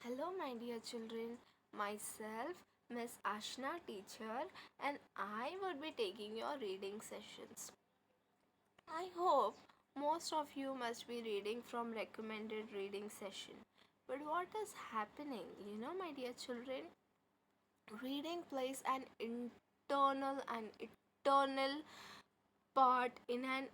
Hello, my dear children. Myself, Miss Ashna, teacher, and I would be taking your reading sessions. I hope most of you must be reading from recommended reading session. But what is happening? My dear children, reading plays an internal and eternal part in an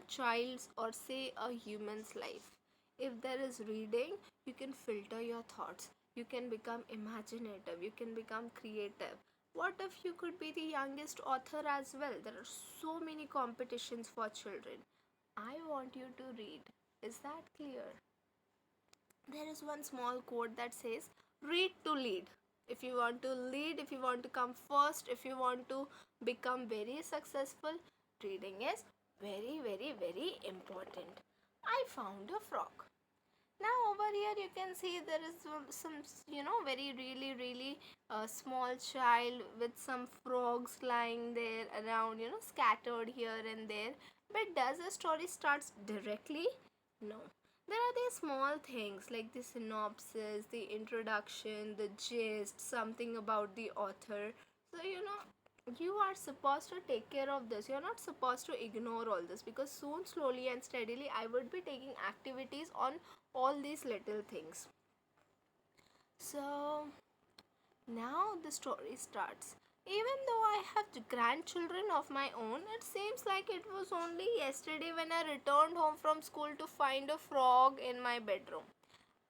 child's or say a human's life. If there is reading, you can filter your thoughts, you can become imaginative, you can become creative. What if you could be the youngest author as well? There are so many competitions for children. I want you to read. Is that clear? There is one small quote that says, read to lead. If you want to lead, if you want to come first, if you want to become very successful, reading is very, very, very important. I found a frog. Now over here you can see there is some very really really small child with some frogs lying there around, scattered here and there. But does the story starts directly? No. There are these small things like the synopsis, the introduction, the gist, something about the author. So you are supposed to take care of this. You're not supposed to ignore all this, because soon, slowly and steadily, I would be taking activities on all these little things. So now the story starts. Even though I have grandchildren of my own, it seems like it was only yesterday when I returned home from school to find a frog in my bedroom.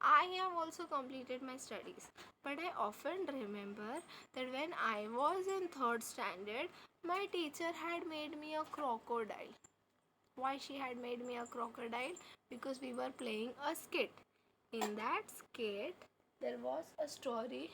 I have also completed my studies, but I often remember that when I was in third standard, my teacher had made me a crocodile. Why she had made me a crocodile? Because we were playing a skit. In that skit, there was a story.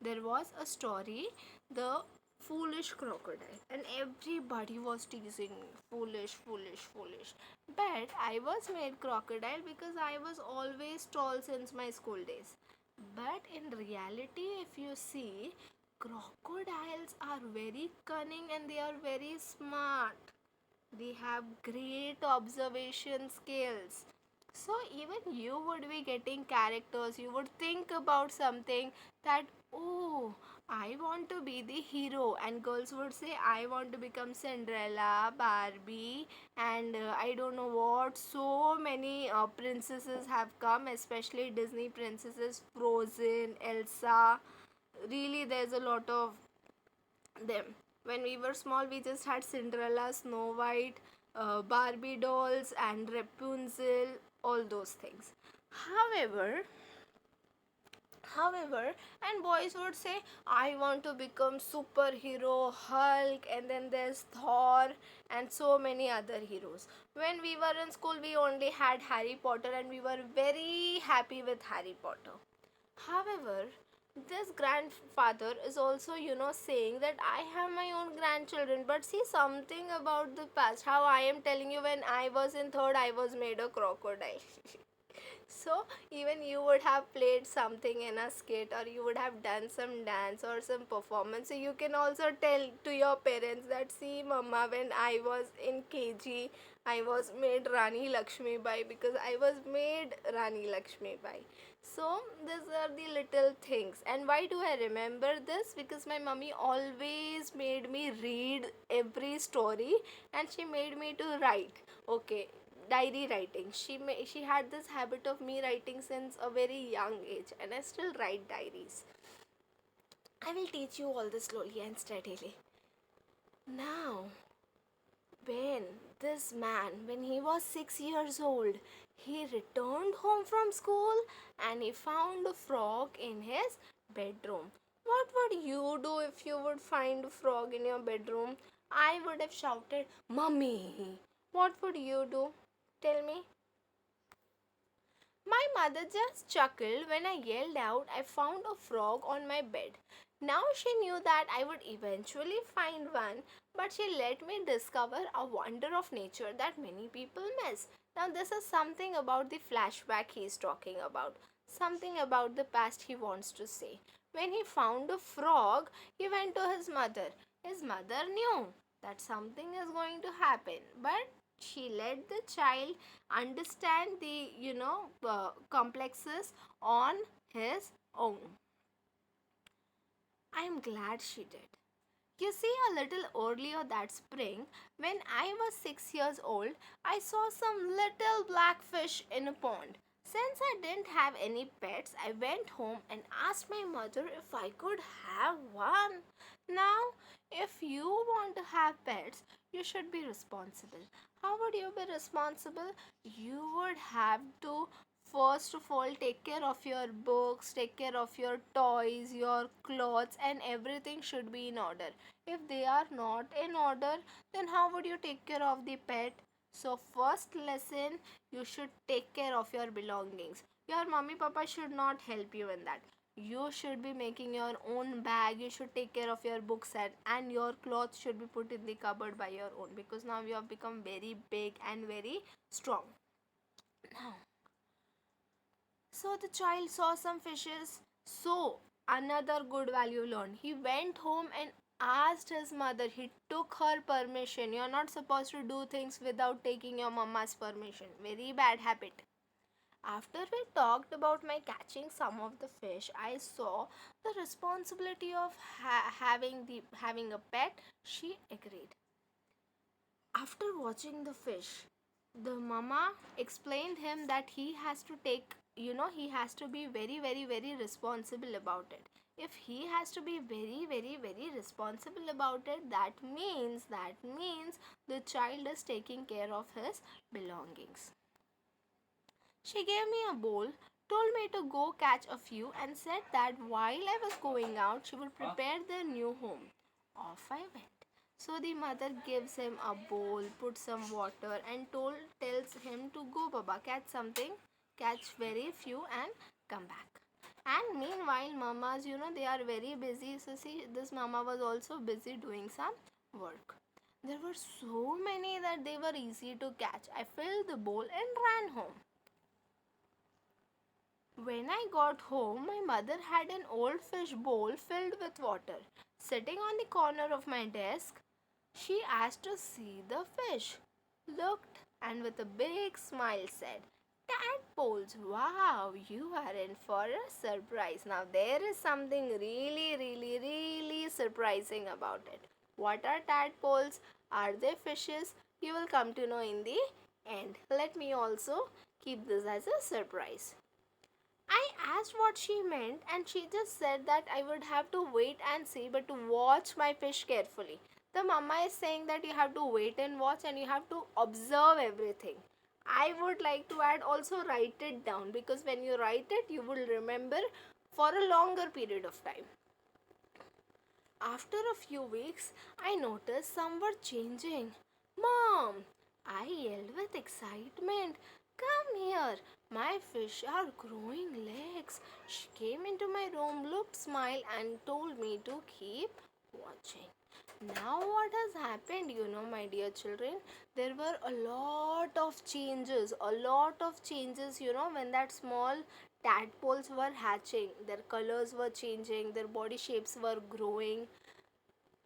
There was a story, the foolish crocodile, and everybody was teasing me, foolish, foolish, foolish. But I was made crocodile because I was always tall since my school days. But in reality, if you see, crocodiles are very cunning and they are very smart. They have great observation skills. So even you would be getting characters, you would think about something that, oh, I want to be the hero, and girls would say, I want to become Cinderella, Barbie, and I don't know what. So many princesses have come, especially Disney princesses, Frozen, Elsa. Really, there's a lot of them. When we were small, we just had Cinderella, Snow White, Barbie dolls, and Rapunzel, all those things. However, however, and boys would say, I want to become superhero, Hulk, and then there's Thor, and so many other heroes. When we were in school, we only had Harry Potter, and we were very happy with Harry Potter. However, this grandfather is also, saying that I have my own grandchildren. But see, something about the past, how I am telling you, when I was in third, I was made a crocodile. So even you would have played something in a skit, or you would have done some dance or some performance. So you can also tell to your parents that, see, mama, when I was in KG, I was made Rani Lakshmi Bai, because I was made Rani Lakshmi Bai. So these are the little things. And why do I remember this? Because my mummy always made me read every story, and she made me to write. Okay, diary writing. She had this habit of me writing since a very young age, and I still write diaries. I will teach you all this slowly and steadily. Now, when this man, when he was 6 years old, he returned home from school and he found a frog in his bedroom. What would you do if you would find a frog in your bedroom? I would have shouted, Mummy. What would you do? Tell me. My mother just chuckled when I yelled out I found a frog on my bed. Now she knew that I would eventually find one, but she let me discover a wonder of nature that many people miss. Now, this is something about the flashback he is talking about, something about the past he wants to say. When he found a frog, he went to his mother. His mother knew that something is going to happen, but She let the child understand the complexes on his own. I am glad she did. You see, a little earlier that spring, when I was 6 years old, I saw some little black fish in a pond. Since I didn't have any pets, I went home and asked my mother if I could have one. Now, if you want to have pets, you should be responsible. How would you be responsible? You would have to first of all take care of your books, take care of your toys, your clothes, and everything should be in order. If they are not in order, then how would you take care of the pet? So first lesson, you should take care of your belongings. Your mommy papa should not help you in that. You should be making your own bag. You should take care of your book set, and your clothes should be put in the cupboard by your own, because now you have become very big and very strong. Now, so the child saw some fishes. So, another good value learned. He went home and asked his mother. He took her permission. You're not supposed to do things without taking your mama's permission. Very bad habit. After we talked about my catching some of the fish, I saw the responsibility of having a pet. She agreed. After watching the fish, the mama explained him that he has to take, he has to be very, very, very responsible about it. If he has to be very, very, very responsible about it, that means the child is taking care of his belongings. She gave me a bowl, told me to go catch a few, and said that while I was going out, she would prepare their new home. Off I went. So the mother gives him a bowl, puts some water, and tells him to go, Baba, catch something, catch very few, and come back. And meanwhile, mamas, they are very busy. So see, this mama was also busy doing some work. There were so many that they were easy to catch. I filled the bowl and ran home. When I got home, my mother had an old fish bowl filled with water. Sitting on the corner of my desk, she asked to see the fish, looked, and with a big smile said, Tadpoles, wow, you are in for a surprise. Now, there is something really, really, really surprising about it. What are tadpoles? Are they fishes? You will come to know in the end. Let me also keep this as a surprise. I asked what she meant, and she just said that I would have to wait and see, but to watch my fish carefully. The mama is saying that you have to wait and watch and you have to observe everything. I would like to add also write it down, because when you write it, you will remember for a longer period of time. After a few weeks, I noticed some were changing. Mom, I yelled with excitement. Come here, my fish are growing legs. She came into my room, looked, smiled, and told me to keep watching. Now, what has happened, my dear children? There were a lot of changes, when that small tadpoles were hatching. Their colors were changing, their body shapes were growing.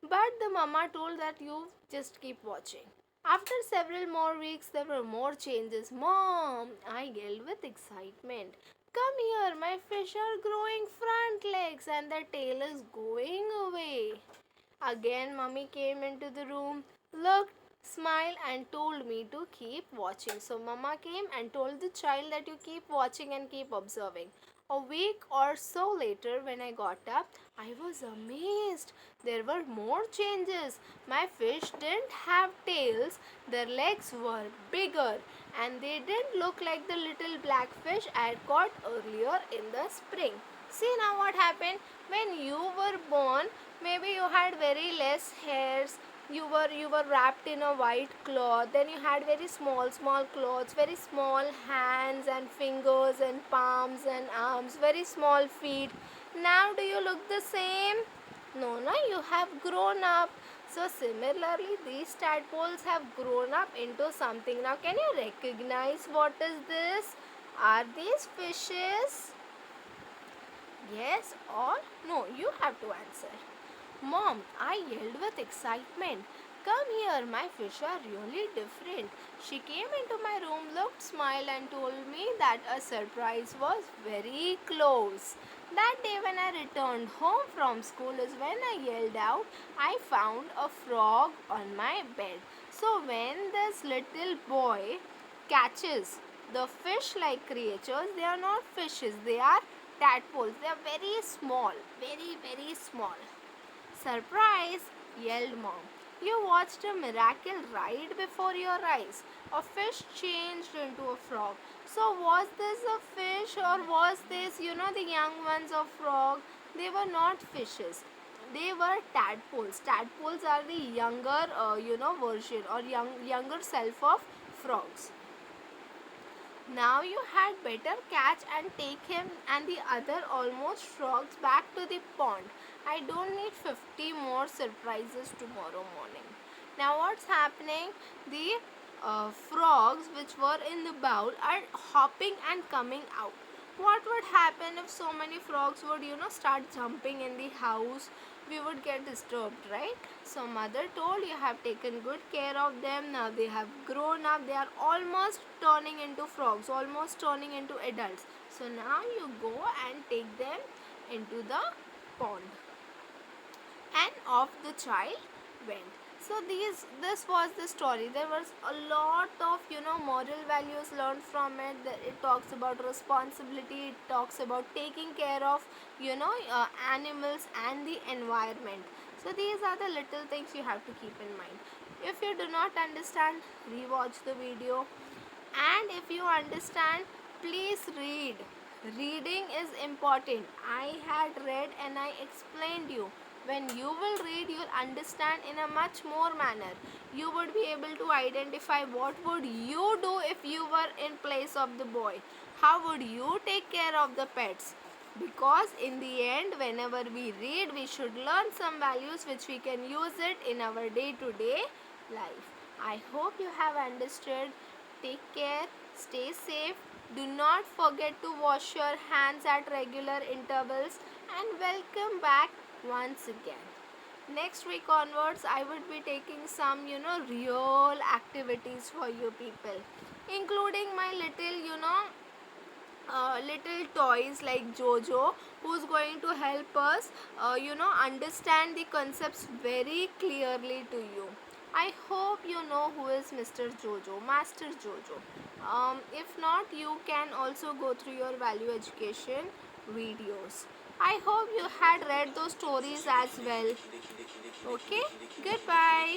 But the mama told that you just keep watching. After several more weeks, there were more changes. Mom, I yelled with excitement. Come here, my fish are growing front legs and their tail is going away. Again, mummy came into the room, looked, smiled, and told me to keep watching. So, mama came and told the child that you keep watching and keep observing. A week or so later, when I got up, I was amazed. There were more changes. My fish didn't have tails, their legs were bigger, and they didn't look like the little black fish I had caught earlier in the spring. See now what happened? When you were born, maybe you had very less hairs, you were wrapped in a white cloth, then you had very small clothes, very small hands and fingers and palms and arms, very small feet. Now do you look the same? No, no, you have grown up. So similarly, these tadpoles have grown up into something. Now can you recognize what is this? Are these fishes? Yes or no? You have to answer. Mom, I yelled with excitement. Come here, my fish are really different. She came into my room, looked, smiled, and told me that a surprise was very close. That day, when I returned home from school, is when I yelled out, I found a frog on my bed. So, when this little boy catches the fish like creatures, they are not fishes, they are tadpoles. They are very small, very, very small. Surprise! Yelled Mom. You watched a miracle right before your eyes. A fish changed into a frog. So, was this a fish or was this, the young ones of frog? They were not fishes. They were tadpoles. Tadpoles are the younger, version or younger self of frogs. Now you had better catch and take him and the other almost frogs back to the pond. I don't need 50 more surprises tomorrow morning. Now what's happening? The frogs which were in the bowl are hopping and coming out. What would happen if so many frogs would, start jumping in the house? We would get disturbed, right? So mother told, you have taken good care of them. Now they have grown up. They are almost turning into frogs, almost turning into adults. So now you go and take them into the pond. And off the child went. So this was the story. There was a lot of moral values learned from it. It talks about responsibility. It talks about taking care of animals and the environment. So these are the little things you have to keep in mind. If you do not understand, rewatch the video. And if you understand, please read. Reading is important. I had read and I explained you. When you will read, you will understand in a much more manner. You would be able to identify what would you do if you were in place of the boy. How would you take care of the pets? Because in the end, whenever we read, we should learn some values which we can use it in our day-to-day life. I hope you have understood. Take care, stay safe. Do not forget to wash your hands at regular intervals and welcome back once again. Next week onwards, I would be taking some, real activities for you people, including my little toys like Jojo, who's going to help us, understand the concepts very clearly to you. I hope you know who is Mr. Jojo, Master Jojo. If not, you can also go through your value education videos. I hope you had read those stories as well. Okay, goodbye.